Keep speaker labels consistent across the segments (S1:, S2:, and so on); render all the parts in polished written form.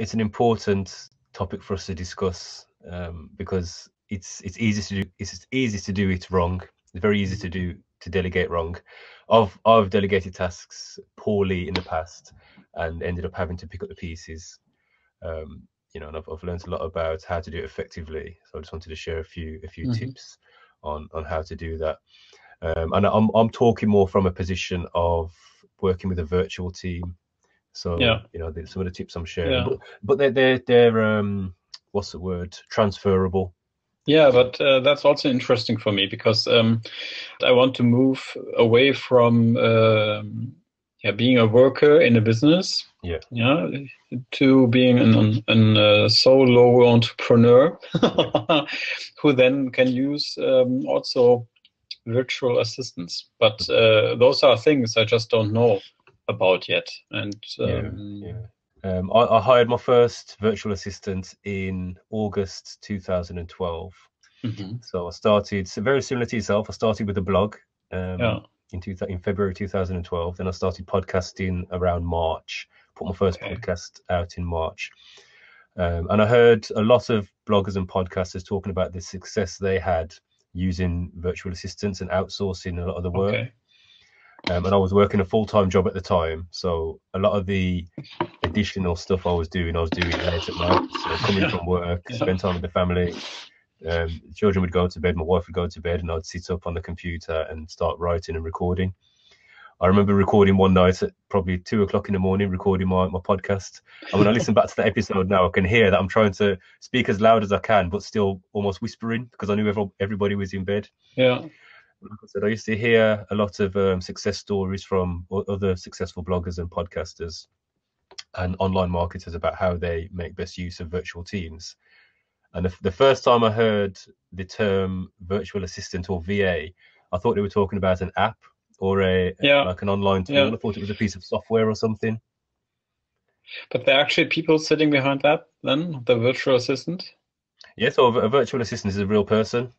S1: it's an important topic for us to discuss, because it's easy to do it wrong. It's very easy to delegate wrong. I've delegated tasks poorly in the past and ended up having to pick up the pieces. And I've learned a lot about how to do it effectively. So I just wanted to share a few tips on how to do that. And I'm talking more from a position of working with a virtual team. So some of the tips I'm sharing, but they're what's the word? Transferable.
S2: Yeah, but that's also interesting for me because I want to move away from being a worker in a business, to being a solo entrepreneur who then can use also virtual assistants. But those are things I just don't know about yet. And
S1: I hired my first virtual assistant in August 2012. So I started very similar to yourself. I started with a blog in February 2012. Then I started podcasting around March. Put my first podcast out in March. And I heard a lot of bloggers and podcasters talking about the success they had using virtual assistants and outsourcing a lot of the work. And I was working a full-time job at the time, so a lot of the additional stuff I was doing late at night. So coming from work, spend time with the family. The children would go to bed, my wife would go to bed, and I'd sit up on the computer and start writing and recording. I remember recording one night at probably 2 o'clock in the morning, recording my podcast. And when I listen back to the episode now, I can hear that I'm trying to speak as loud as I can, but still almost whispering because I knew everybody was in bed.
S2: Yeah.
S1: Like I said, I used to hear a lot of success stories from other successful bloggers and podcasters and online marketers about how they make best use of virtual teams. And the first time I heard the term virtual assistant or VA, I thought they were talking about an app or like an online tool. I thought it was a piece of software or something.
S2: But there are actually people sitting behind that then, the virtual assistant?
S1: Yeah, so a virtual assistant is a real person.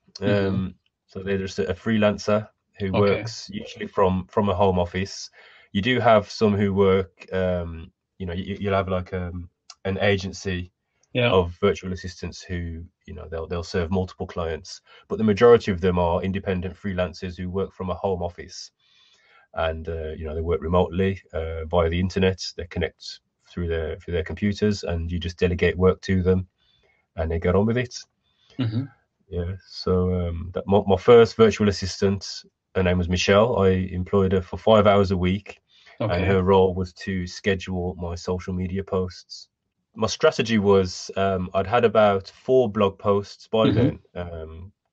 S1: So they're just a freelancer who works usually from a home office. You do have some who work, you'll have like an agency of virtual assistants who, they'll serve multiple clients. But the majority of them are independent freelancers who work from a home office. And, they work remotely via the internet. They connect through their computers and you just delegate work to them and they get on with it. Yeah, so my first virtual assistant, her name was Michelle. I employed her for 5 hours a week, and her role was to schedule my social media posts. My strategy was I'd had about 4 blog posts by then,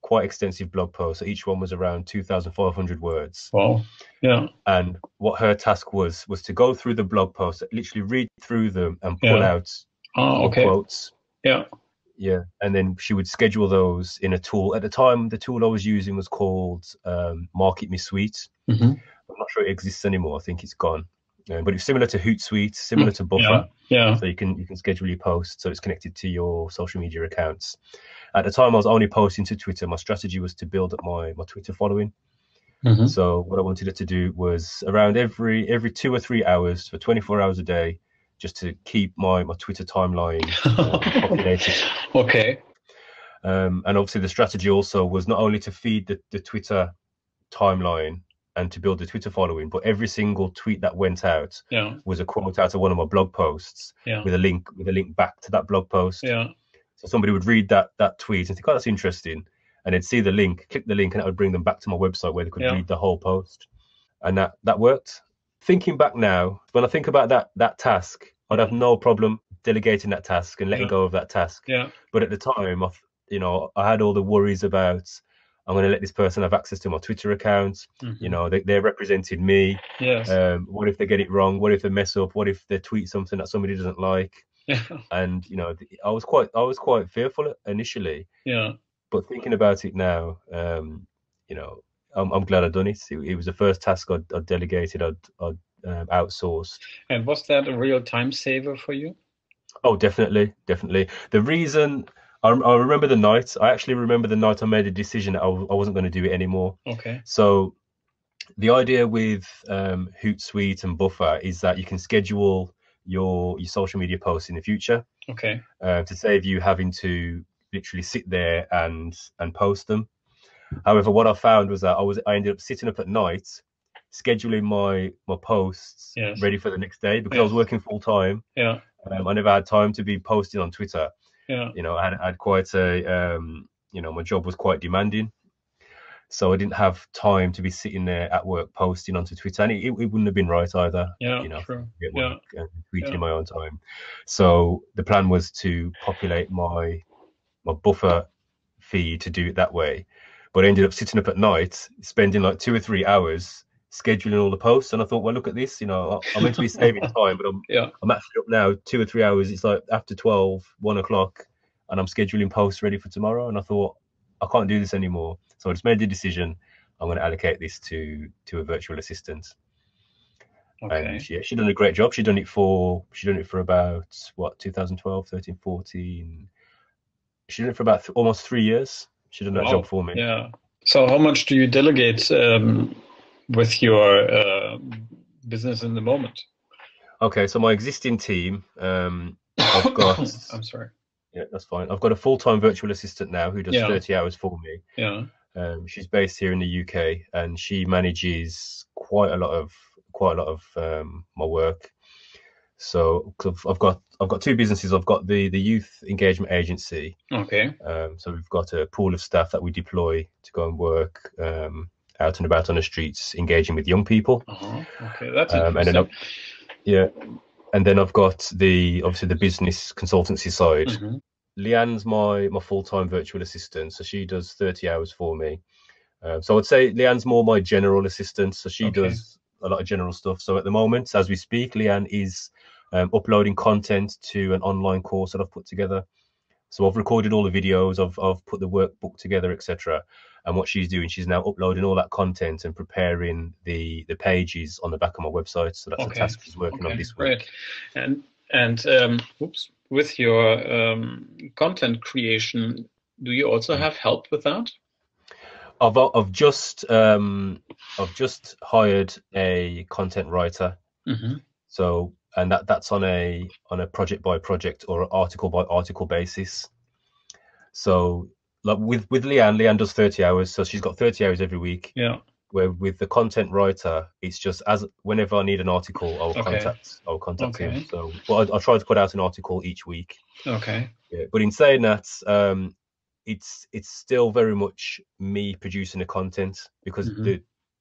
S1: quite extensive blog posts. So each one was around 2,500 words.
S2: Wow, yeah.
S1: And what her task was to go through the blog posts, literally read through them and pull out quotes.
S2: Yeah.
S1: Yeah, and then she would schedule those in a tool. At the time, the tool I was using was called Market Me Suite. I'm not sure it exists anymore. I think it's gone. But it's similar to Hootsuite, similar to Buffer.
S2: Yeah.
S1: So you can schedule your posts, so it's connected to your social media accounts. At the time, I was only posting to Twitter. My strategy was to build up my Twitter following. So what I wanted it to do was around every 2 or 3 hours for 24 hours a day, just to keep my Twitter timeline populated. And obviously the strategy also was not only to feed the Twitter timeline and to build the Twitter following, but every single tweet that went out was a quote out of one of my blog posts with a link back to that blog post. So somebody would read that tweet and think, oh, that's interesting. And they'd see the link, click the link, and that would bring them back to my website where they could read the whole post. And that worked. Thinking back now, when I think about that task, I'd have no problem delegating that task and letting go of that task. But at the time, I had all the worries about, I'm going to let this person have access to my Twitter account. They're representing me. What if they get it wrong? What if they mess up? What if they tweet something that somebody doesn't like? And I was quite fearful initially. But thinking about it now, I'm glad I'd done it. It was the first task I'd delegated. I'd outsourced.
S2: And was that a real time saver for you?
S1: Oh, definitely. The reason I remember the night. I actually remember the night I made a decision that I wasn't going to do it anymore. So the idea with Hootsuite and Buffer is that you can schedule your social media posts in the future.
S2: Okay.
S1: To save you having to literally sit there and post them. However, what I found was that I ended up sitting up at night, scheduling my posts ready for the next day, because I was working full time.
S2: Yeah.
S1: I never had time to be posting on Twitter.
S2: Yeah.
S1: You know, I had quite a my job was quite demanding, so I didn't have time to be sitting there at work posting onto Twitter, and it wouldn't have been right either.
S2: Yeah,
S1: you know,
S2: true.
S1: Get work and tweeting in my own time. So the plan was to populate my buffer feed to do it that way, but I ended up sitting up at night, spending like 2 or 3 hours scheduling all the posts. And I thought, well, look at this, I'm meant to be saving time, but I'm actually up now 2 or 3 hours. It's like after 12, 1 o'clock, and I'm scheduling posts ready for tomorrow. And I thought, I can't do this anymore. So I just made the decision, I'm going to allocate this to a virtual assistant. Okay. And she's done a great job. She's done it for about 2012, 13, 14. She did it for about almost 3 years. She did that job for me.
S2: Yeah. So how much do you delegate with your business in the moment?
S1: Okay, so my existing team, I've got...
S2: I'm sorry.
S1: Yeah, that's fine. I've got a full-time virtual assistant now who does 30 hours for me.
S2: Yeah.
S1: She's based here in the UK, and she manages quite a lot of my work. So I've got 2 businesses. I've got the youth engagement agency.
S2: Okay.
S1: So we've got a pool of staff that we deploy to go and work out and about on the streets, engaging with young people.
S2: Okay, that's interesting.
S1: And then I've got obviously the business consultancy side. Mm-hmm. Leanne's my full-time virtual assistant, so she does 30 hours for me. So I'd say Leanne's more my general assistant, so she does a lot of general stuff. So at the moment, as we speak, Leanne is uploading content to an online course that I've put together. So I've recorded all the videos, I've put the workbook together, etc. And what she's doing, she's now uploading all that content and preparing the pages on the back of my website. So that's the task she's working on this week.
S2: Right. And with your content creation, do you also have help with that?
S1: I've just hired a content writer. Mm-hmm. So, and that's on a project by project or article by article basis. So like with Leanne does 30 hours, so she's got 30 hours every week.
S2: Yeah.
S1: Where with the content writer, it's just as whenever I need an article, I'll contact him. So I try to put out an article each week.
S2: Okay.
S1: Yeah, but in saying that, it's still very much me producing the content, because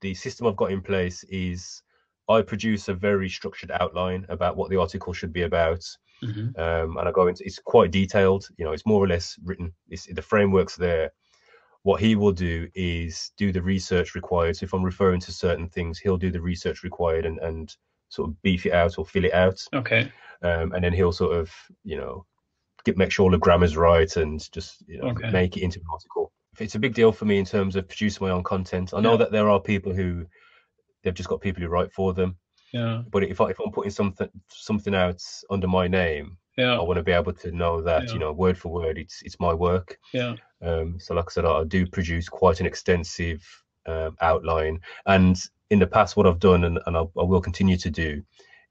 S1: the system I've got in place is I produce a very structured outline about what the article should be about. Mm-hmm. And I go into, it's quite detailed, it's more or less written. The framework's there. What he will do is do the research required. So if I'm referring to certain things, he'll do the research required and sort of beef it out or fill it out.
S2: Okay.
S1: And then he'll sort of, make sure all the grammar's right and just make it into an article. It's a big deal for me in terms of producing my own content. I know that there are people who they've just got people who write for them. Yeah. But if I'm putting something out under my name, I want to be able to know that word for word it's my work.
S2: Yeah.
S1: So like I said, I do produce quite an extensive outline, and in the past, what I've done and I will continue to do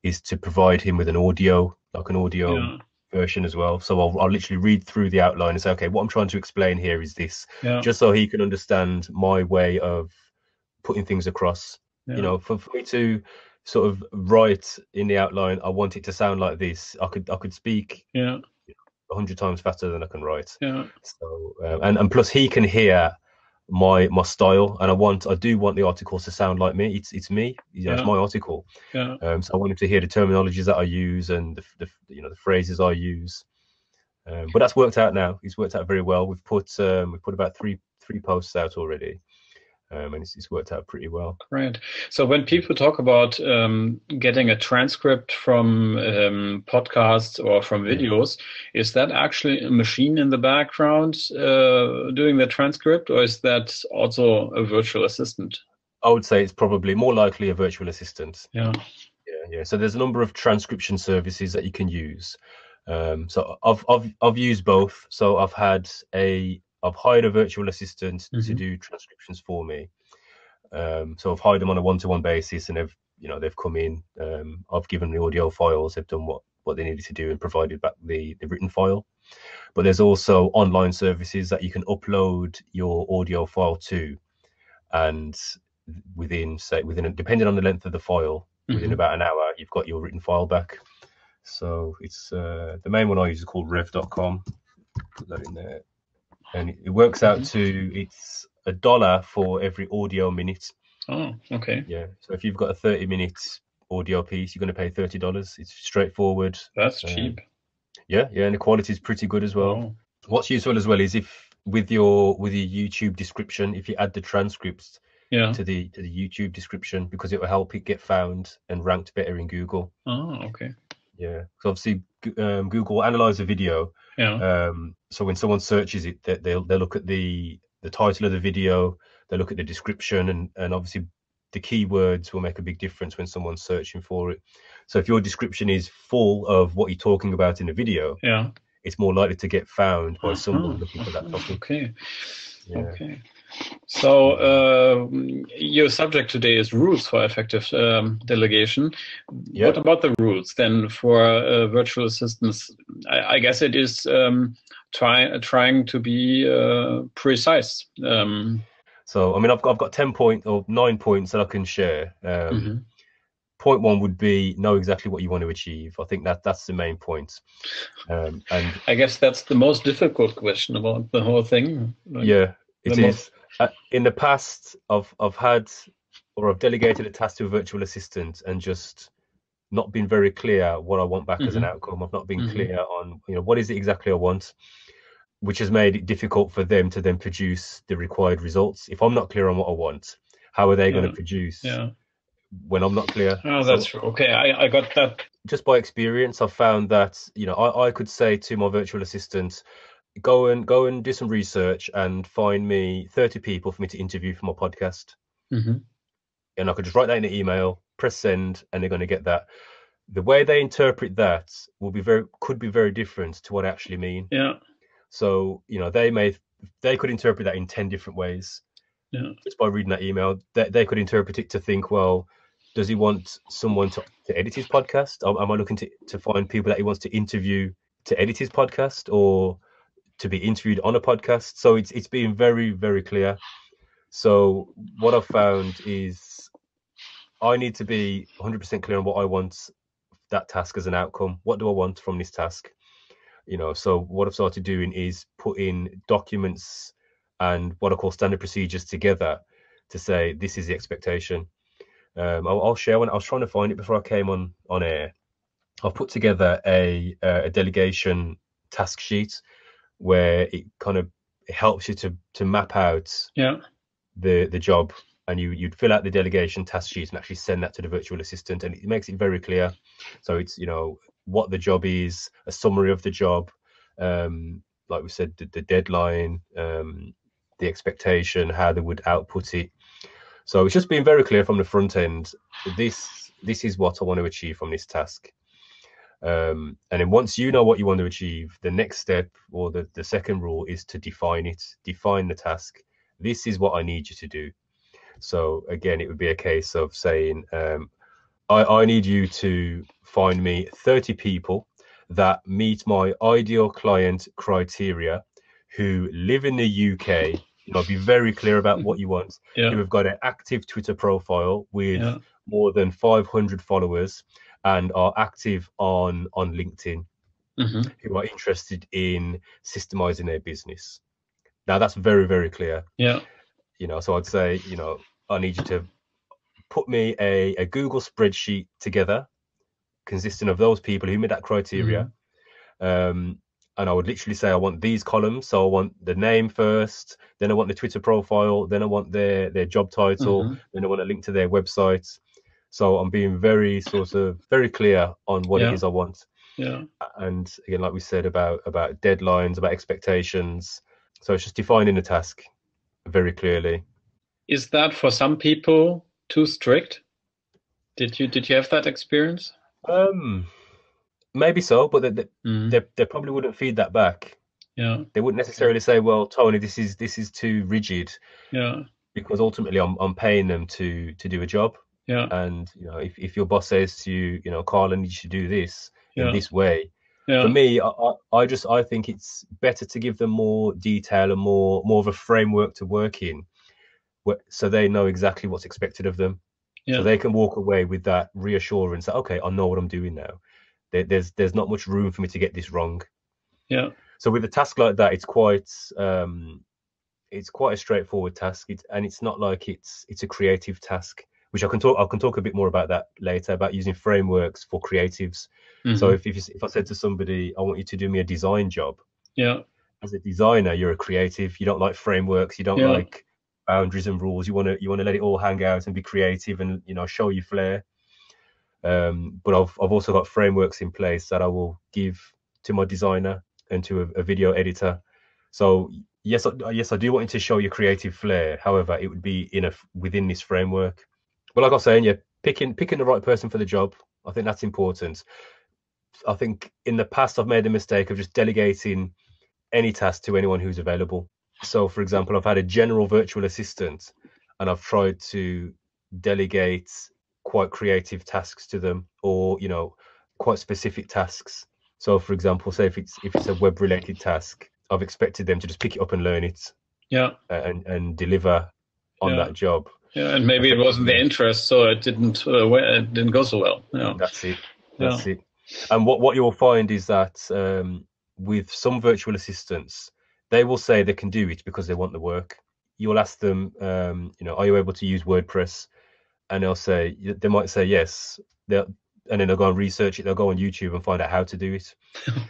S1: is to provide him with an audio version as well. So I'll literally read through the outline and say, okay, what I'm trying to explain here is this, just so he can understand my way of putting things across. For me to sort of write in the outline, I want it to sound like this. I could speak 100 times faster than I can write.
S2: Yeah.
S1: So and plus he can hear my style, and I do want the articles to sound like me. It's me. It's my article.
S2: Yeah.
S1: So I want him to hear the terminologies that I use and the phrases I use. But that's worked out now. It's worked out very well. We've put about three posts out already. And it's worked out pretty well.
S2: Right. So when people talk about getting a transcript from podcasts or from videos, is that actually a machine in the background doing the transcript, or is that also a virtual assistant?
S1: I would say it's probably more likely a virtual assistant.
S2: Yeah.
S1: Yeah. So there's a number of transcription services that you can use. So I've used both. So I've hired a virtual assistant to do transcriptions for me. So I've hired them on a one-to-one basis, and they've come in, I've given the audio files, they've done what they needed to do and provided back the written file. But there's also online services that you can upload your audio file to, and within depending on the length of the file, within about an hour, you've got your written file back. So it's the main one I use is called rev.com. Put that in there, and it works out to it's $1 for every audio minute.
S2: Oh, okay.
S1: Yeah. So if you've got a 30-minute audio piece, you're going to pay $30. It's straightforward.
S2: That's cheap.
S1: Yeah, and the quality is pretty good as well.
S2: Oh.
S1: What's useful as well is if with your YouTube description, if you add the transcripts to the YouTube description, because it will help it get found and ranked better in Google.
S2: Oh, okay.
S1: Yeah, so obviously Google analyze the video.
S2: Yeah.
S1: So when someone searches it, they'll look at the title of the video, they look at the description, and obviously the keywords will make a big difference when someone's searching for it. So if your description is full of what you're talking about in the video, it's more likely to get found by someone looking for that topic.
S2: Okay.
S1: Yeah.
S2: Okay. So your subject today is rules for effective delegation.
S1: Yeah.
S2: What about the rules then for virtual assistants? I guess it is trying to be precise.
S1: So I mean, I've got 9 points that I can share. Point 1 would be know exactly what you want to achieve. I think that's the main point. And
S2: I guess that's the most difficult question about the whole thing.
S1: Yeah, it is. In the past, I've delegated a task to a virtual assistant and just not been very clear what I want back as an outcome. I've not been clear on what is it exactly I want, which has made it difficult for them to then produce the required results. If I'm not clear on what I want, how are they going to produce when I'm not clear?
S2: Oh, that's true. Okay, I got that.
S1: Just by experience, I've found that I could say to my virtual assistant, go and do some research and find me 30 people for me to interview for my podcast. And I could just write that in an email, press send, and they're going to get that. The way they interpret that could be very different to what I actually mean.
S2: Yeah.
S1: So they could interpret that in 10 different ways.
S2: Yeah.
S1: Just by reading that email, they could interpret it to think, well, does he want someone to edit his podcast? Am I looking to find people that he wants to interview to edit his podcast, or to be interviewed on a podcast? So it's being very, very clear. So what I've found is I need to be 100% clear on what I want that task as an outcome. What do I want from this task? So what I've started doing is put in documents and what I call standard procedures together to say this is the expectation. I'll share one. I was trying to find it before I came on air. I've put together a delegation task sheet where it kind of helps you to map out the job, and you'd fill out the delegation task sheet and actually send that to the virtual assistant, and it makes it very clear. So it's what the job is, a summary of the job, like we said, the deadline, the expectation, how they would output it. So it's just being very clear from the front end. This is what I want to achieve from this task. And then once you know what you want to achieve, the next step, or the second rule, is to define the task. This is what I need you to do. So again, it would be a case of saying, I need you to find me 30 people that meet my ideal client criteria, who live in the UK. Be very clear about what you want. Who have got an active Twitter profile with more than 500 followers and are active on LinkedIn, who are interested in systemizing their business. Now that's very, very clear.
S2: Yeah.
S1: So I'd say, I need you to put me a Google spreadsheet together consisting of those people who meet that criteria. And I would literally say, I want these columns. So I want the name first, then I want the Twitter profile, then I want their job title, then I want a link to their website. So I'm being very very clear on what it is I want.
S2: Yeah.
S1: And again, like we said about deadlines, about expectations. So it's just defining the task very clearly.
S2: Is that for some people too strict? Did you have that experience?
S1: Maybe so, but they probably wouldn't feed that back.
S2: Yeah.
S1: They wouldn't necessarily say, well, Tony, this is too rigid.
S2: Yeah.
S1: Because ultimately I'm paying them to do a job.
S2: Yeah.
S1: And if your boss says to you, Carl, I need you to do this in this way.
S2: Yeah.
S1: For me, I think it's better to give them more detail and more of a framework to work in, so they know exactly what's expected of them. So they can walk away with that reassurance that, okay, I know what I'm doing now. There's not much room for me to get this wrong.
S2: Yeah.
S1: So with a task like that, it's quite a straightforward task, and it's not like it's a creative task, which I can talk a bit more about that later, about using frameworks for creatives. So if I said to somebody, I want you to do me a design job, as a designer, you're a creative. You don't like frameworks. You don't like boundaries and rules. You want to let it all hang out and be creative and show your flair. But I've also got frameworks in place that I will give to my designer and to a video editor. So yes, I do want you to show your creative flair. However, it would be within this framework. But like I was saying, picking the right person for the job, I think that's important. I think in the past I've made the mistake of just delegating any task to anyone who's available. So, for example, I've had a general virtual assistant, and I've tried to delegate quite creative tasks to them, or quite specific tasks. So, for example, say if it's a web related task, I've expected them to just pick it up and learn it, and deliver on that job.
S2: Yeah, and maybe it wasn't their interest, so it didn't go so well. Yeah,
S1: that's it. And what you'll find is that with some virtual assistants, they will say they can do it because they want the work. You'll ask them, are you able to use WordPress? And they might say yes. And then they'll go and research it. They'll go on YouTube and find out how to do it.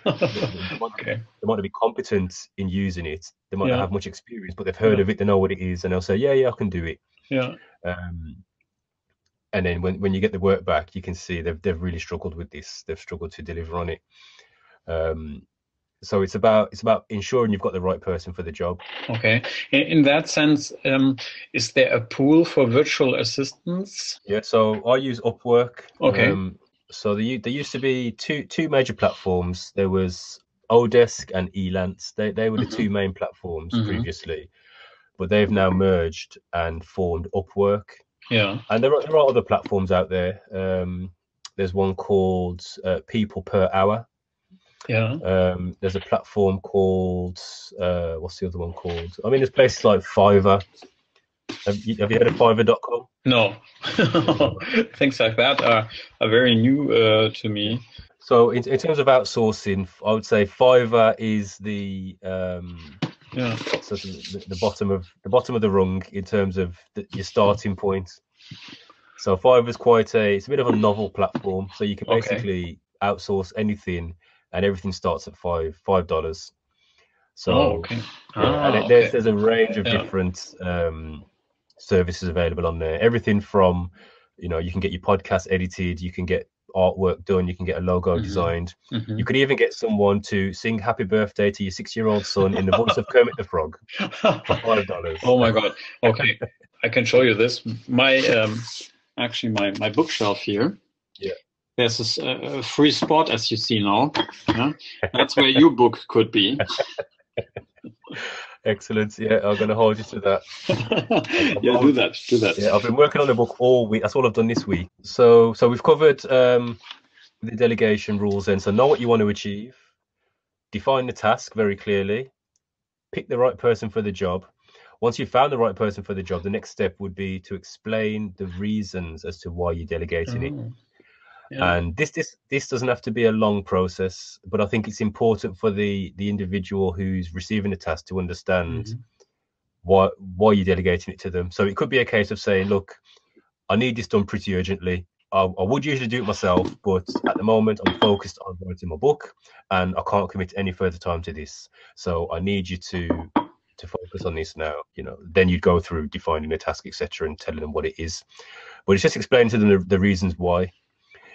S1: They might be competent in using it. They might not have much experience, but they've heard of it. They know what it is, and they'll say, yeah, I can do it.
S2: Yeah.
S1: And then when you get the work back, you can see they've really struggled with this. They've struggled to deliver on it. So it's about ensuring you've got the right person for the job.
S2: Okay. In that sense, is there a pool for virtual assistants?
S1: Yeah. So I use Upwork.
S2: Okay.
S1: So there used to be two major platforms. There was Odesk and Elance. They were the two main platforms previously, but they've now merged and formed Upwork.
S2: Yeah.
S1: And there are other platforms out there. There's one called People Per Hour.
S2: Yeah.
S1: There's a platform called what's the other one called? I mean, there's places like Fiverr. Have you heard of Fiverr.com?
S2: No. Things like that are very new to me.
S1: So in terms of outsourcing, I would say Fiverr is the sort of the bottom of the rung in terms of your starting point. So Fiverr is it's a bit of a novel platform. So you can basically outsource anything, and everything starts at $5. So and there's a range of different services available on there. Everything from you can get your podcast edited, you can get artwork done, you can get a logo designed. You could even get someone to sing happy birthday to your 6-year-old son in the voice of Kermit the Frog for $5.
S2: Oh my god. Okay. I can show you this. My my bookshelf here.
S1: Yeah.
S2: There's a free spot, as you see now. Yeah? That's where your book could be.
S1: Excellent. Yeah, I'm going to hold you to that.
S2: Do that.
S1: Yeah, I've been working on the book all week. That's all I've done this week. So we've covered the delegation rules then. So know what you want to achieve, define the task very clearly, pick the right person for the job. Once you've found the right person for the job, the next step would be to explain the reasons as to why you're delegating it. Yeah. And this doesn't have to be a long process, but I think it's important for the individual who's receiving the task to understand why you're delegating it to them. So it could be a case of saying, look, I need this done pretty urgently. I would usually do it myself, but at the moment I'm focused on writing my book and I can't commit any further time to this. So I need you to focus on this now. Then you'd go through defining the task, etc., and telling them what it is. But it's just explaining to them the reasons why.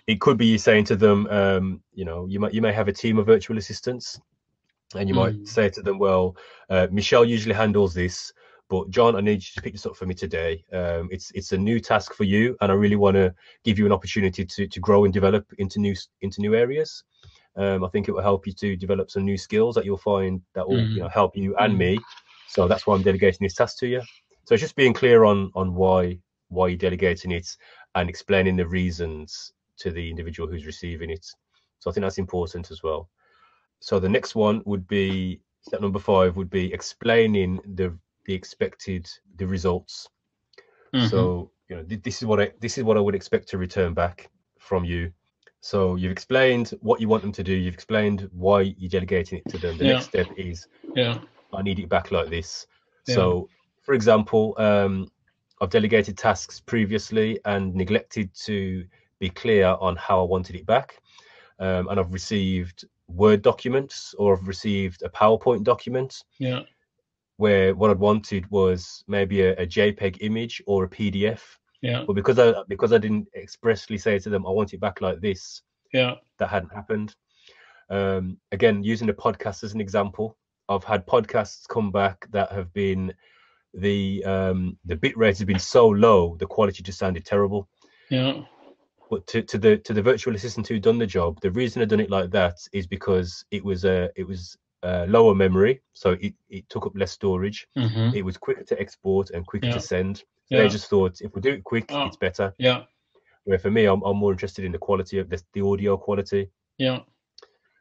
S1: It could be you saying to them, you may have a team of virtual assistants, and you might say to them, well, Michelle usually handles this, but John, I need you to pick this up for me today. It's a new task for you, and I really want to give you an opportunity to grow and develop into new areas. I think it will help you to develop some new skills that you'll find that will help you and me. So that's why I'm delegating this task to you. So it's just being clear on why you're delegating it, and explaining the reasons to the individual who's receiving it. So I think that's important as well. So the next one would be, step number 5 would be explaining the results. So, you know, this is what I would expect to return back from you. So you've explained what you want them to do. You've explained why you're delegating it to them. The next step is, I need it back like this. So, for example, I've delegated tasks previously and neglected to be clear on how I wanted it back. And I've received Word documents, or I've received a PowerPoint document. Where what I'd wanted was maybe a JPEG image or a PDF. But because I didn't expressly say to them I want it back like this, that hadn't happened. Again, using the podcast as an example, I've had podcasts come back that have been the bit rate has been so low, the quality just sounded terrible. But to the virtual assistant who done the job, the reason I done it like that is because it was lower memory, so it took up less storage. It was quicker to export and quicker to send. So they just thought, if we do it quick, it's better. Where for me, I'm more interested in the quality of the audio quality.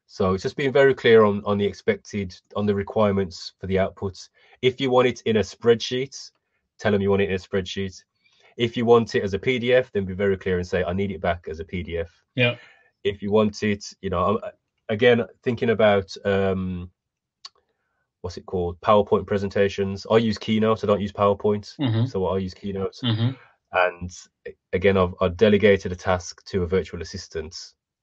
S1: So it's just being very clear on the requirements for the outputs. If you want it in a spreadsheet, tell them you want it in a spreadsheet. If you want it as a PDF, then be very clear and say, I need it back as a PDF. If you want it, you know, again, thinking about what's it called? PowerPoint presentations. I use Keynote. I don't use PowerPoint. So I use Keynote. And again, I've delegated a task to a virtual assistant,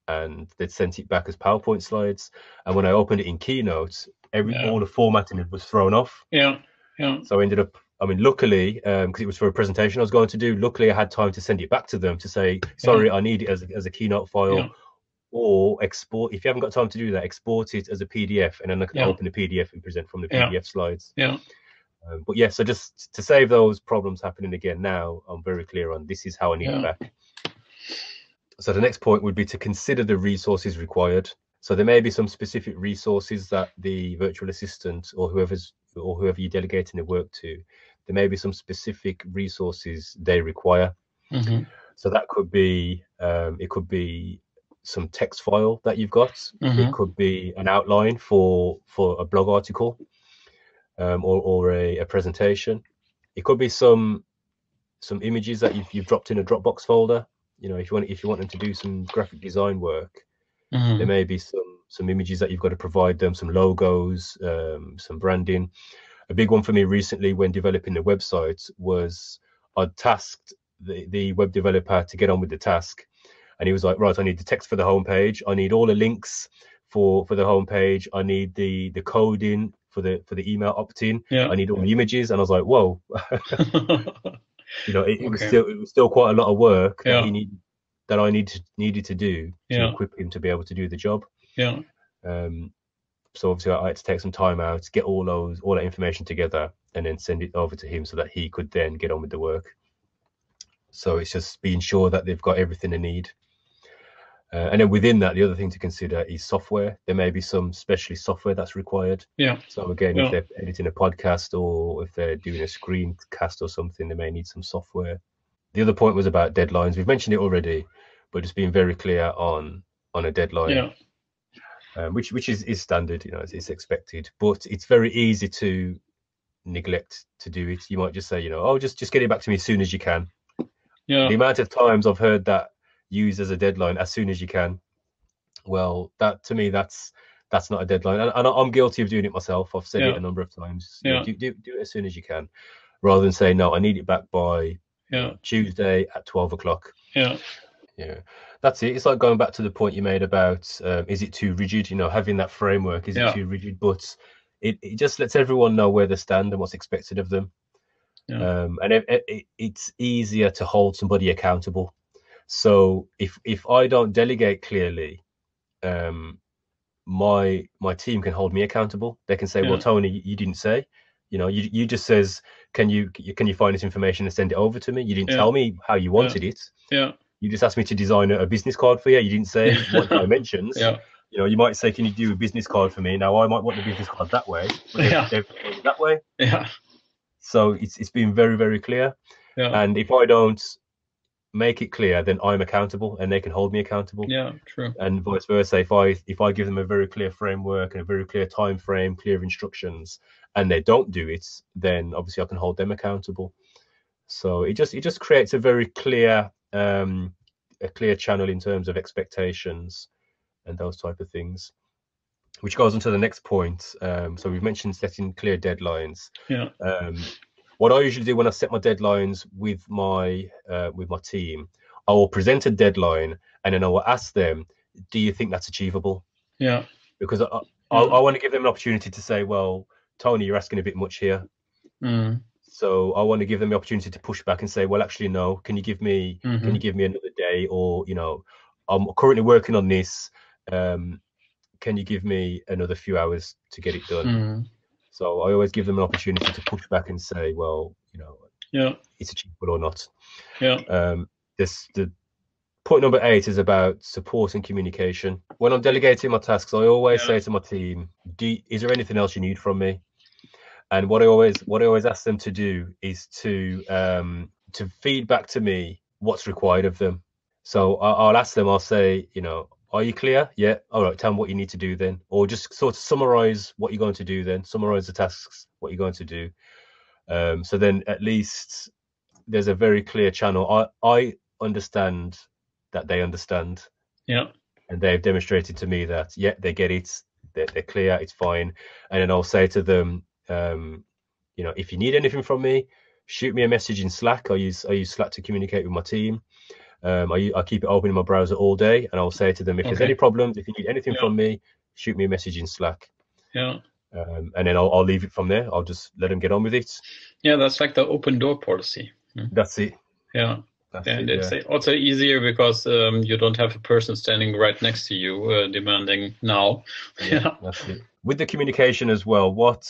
S1: and they'd sent it back as PowerPoint slides. And when I opened it in Keynote, all the formatting was thrown off. So I ended up, I mean, luckily, because it was for a presentation I was going to do, luckily I had time to send it back to them to say, sorry, I need it as a Keynote file. Or export, if you haven't got time to do that, export it as a PDF, and then I can open the PDF and present from the PDF slides. But yeah, so just to save those problems happening again, now I'm very clear on this is how I need it back. So the next point would be to consider the resources required. So there may be some specific resources that the virtual assistant or whoever you're delegating the work to, there may be some specific resources they require. So that could be it could be some text file that you've got. It could be an outline for a blog article, or a presentation. It could be some images that you've dropped in a Dropbox folder. You know, if you want them to do some graphic design work, there may be some images that you've got to provide them, some logos, some branding. A big one for me recently when developing the website was I'd tasked the web developer to get on with the task. And he was like, right, I need the text for the homepage. I need all the links for the homepage. I need the coding for the email opt-in. I need all the images. And I was like, whoa, you know, it was still quite a lot of work that I needed to do to equip him to be able to do the job. So obviously I had to take some time out, get all that information together, and then send it over to him so that he could then get on with the work. So it's just being sure that they've got everything they need. And then within that, the other thing to consider is software. There may be some specialist software that's required. So again, if they're editing a podcast or if they're doing a screencast or something, they may need some software. The other point was about deadlines. We've mentioned it already, but just being very clear on a deadline, which is standard. You know, it's expected, but it's very easy to neglect to do it. You might just say, you know, oh, just get it back to me as soon as you can. The amount of times I've heard that used as a deadline, as soon as you can. Well, that to me, that's not a deadline, and I'm guilty of doing it myself. I've said it a number of times. You know, do it as soon as you can, rather than say no, I need it back by Tuesday at 12 o'clock. That's it. It's like going back to the point you made about is it too rigid? You know, having that framework, is it too rigid? But it just lets everyone know where they stand and what's expected of them. And it's easier to hold somebody accountable. So if I don't delegate clearly, my team can hold me accountable. They can say, well, Tony, you didn't say, you know, you just says, can you find this information and send it over to me? You didn't tell me how you wanted it. You just asked me to design a business card for you. You didn't say what dimensions. You know, you might say, can you do a business card for me? Now I might want the business card that way, but they've it that way. So it's been very, very clear. And if I don't make it clear, then I'm accountable and they can hold me accountable.
S2: Yeah, true.
S1: And vice versa. If I give them a very clear framework and a very clear time frame, clear instructions, and they don't do it, then obviously I can hold them accountable. So it just creates a very clear channel in terms of expectations and those type of things, which goes on to the next point. So we've mentioned setting clear deadlines.
S2: Yeah.
S1: What I usually do when I set my deadlines with my team, I will present a deadline and then I will ask them, do you think that's achievable?
S2: Yeah.
S1: Because I want to give them an opportunity to say, well, Tony, you're asking a bit much here. So I want to give them the opportunity to push back and say, well, actually, no, can you give me another day? Or, I'm currently working on this. Can you give me another few hours to get it done? So I always give them an opportunity to push back and say, well, it's achievable or not. The point number 8 is about support and communication. When I'm delegating my tasks, I always say to my team, is there anything else you need from me? And what I always ask them to do is to feed back to me what's required of them. So I'll ask them, I'll say, are you clear? Yeah. All right. Tell them what you need to do then, or just sort of summarize what you're going to do then, summarize the tasks, what you're going to do. So then at least there's a very clear channel. I understand that they understand.
S2: Yeah.
S1: And they've demonstrated to me that, they get it. They're clear. It's fine. And then I'll say to them, if you need anything from me, shoot me a message in Slack. I use Slack to communicate with my team. I keep it open in my browser all day, and I'll say to them, if there's any problems, if you need anything from me, shoot me a message in Slack.
S2: Yeah.
S1: And then I'll leave it from there. I'll just let them get on with it.
S2: Yeah, that's like the open door policy.
S1: That's it.
S2: Yeah. And it's also easier because you don't have a person standing right next to you demanding now.
S1: Yeah, that's it. With the communication as well, what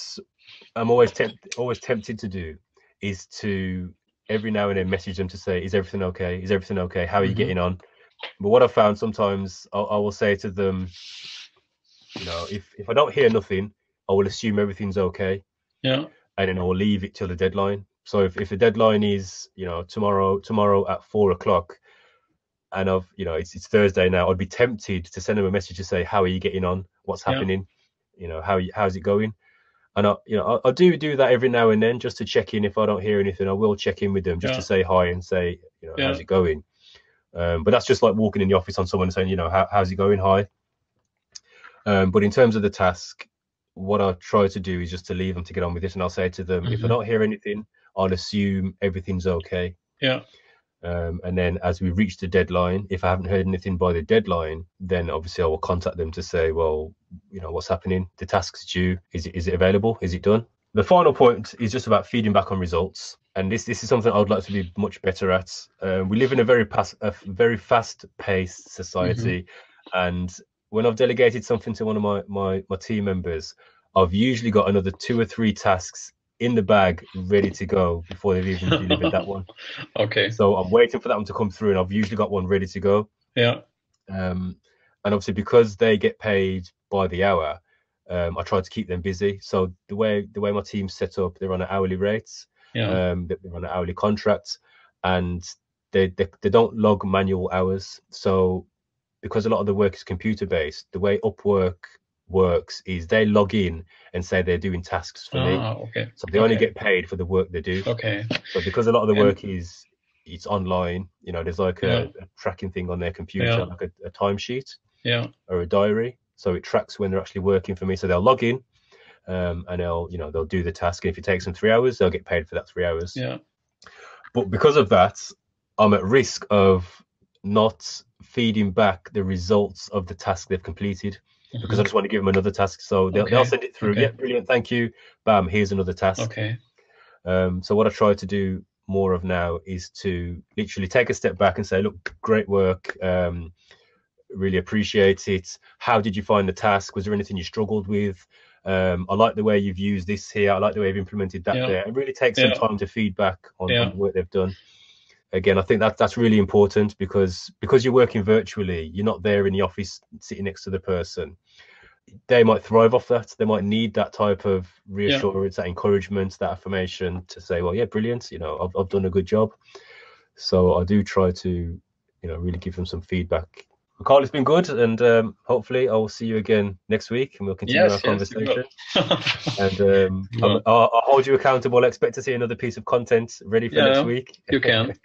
S1: I'm always tempted to do is to every now and then message them to say, is everything okay? Is everything okay? How are you getting on? But what I've found sometimes, I will say to them, if I don't hear nothing, I will assume everything's okay.
S2: Yeah.
S1: And then I will leave it till the deadline. So if the deadline is, tomorrow at 4:00, and it's Thursday now, I'd be tempted to send them a message to say, how are you getting on? What's happening? How's it going? And I do that every now and then just to check in. If I don't hear anything, I will check in with them just to say hi and say, how's it going? But that's just like walking in the office on someone and saying, how's it going? Hi. But in terms of the task, what I try to do is just to leave them to get on with it. And I'll say to them, if I don't hear anything, I'll assume everything's okay.
S2: Yeah.
S1: And then as we reach the deadline, if I haven't heard anything by the deadline, then obviously I will contact them to say, well, what's happening? The task's due. Is it available? Is it done? The final point is just about feeding back on results. And this is something I would like to be much better at. We live in a very fast-paced society. And when I've delegated something to one of my team members, I've usually got another 2 or 3 tasks in the bag ready to go before they've even delivered that one.
S2: Okay.
S1: So I'm waiting for that one to come through, and I've usually got one ready to go.
S2: Yeah.
S1: And obviously because they get paid by the hour, I try to keep them busy. So the way my team's set up, they're on an hourly rates.
S2: Yeah.
S1: They're on an hourly contract, and they don't log manual hours. So because a lot of the work is computer based, the way Upwork works is they log in and say they're doing tasks for me.
S2: Okay.
S1: So they only get paid for the work they do.
S2: Okay.
S1: So because a lot of the work it's online, there's like a tracking thing on their computer, like a timesheet or a diary. So it tracks when they're actually working for me. So they'll log in and they'll do the task. And if it takes them 3 hours, they'll get paid for that 3 hours.
S2: Yeah.
S1: But because of that, I'm at risk of not feeding back the results of the task they've completed. Because I just want to give them another task. So they'll send it through. Yeah, brilliant. Thank you. Bam, here's another task.
S2: Okay.
S1: So what I try to do more of now is to literally take a step back and say, look, great work. Really appreciate it. How did you find the task? Was there anything you struggled with? I like the way you've used this here. I like the way you've implemented that there. And really take some time to feedback on the work they've done. Again, I think that's really important because you're working virtually, you're not there in the office sitting next to the person. They might thrive off that. They might need that type of reassurance, that encouragement, that affirmation to say, well, yeah, brilliant. I've done a good job. So I do try to, really give them some feedback. Carl, it's been good, and hopefully I will see you again next week, and we'll continue our conversation. And I'll hold you accountable. I expect to see another piece of content ready for next week.
S2: You can.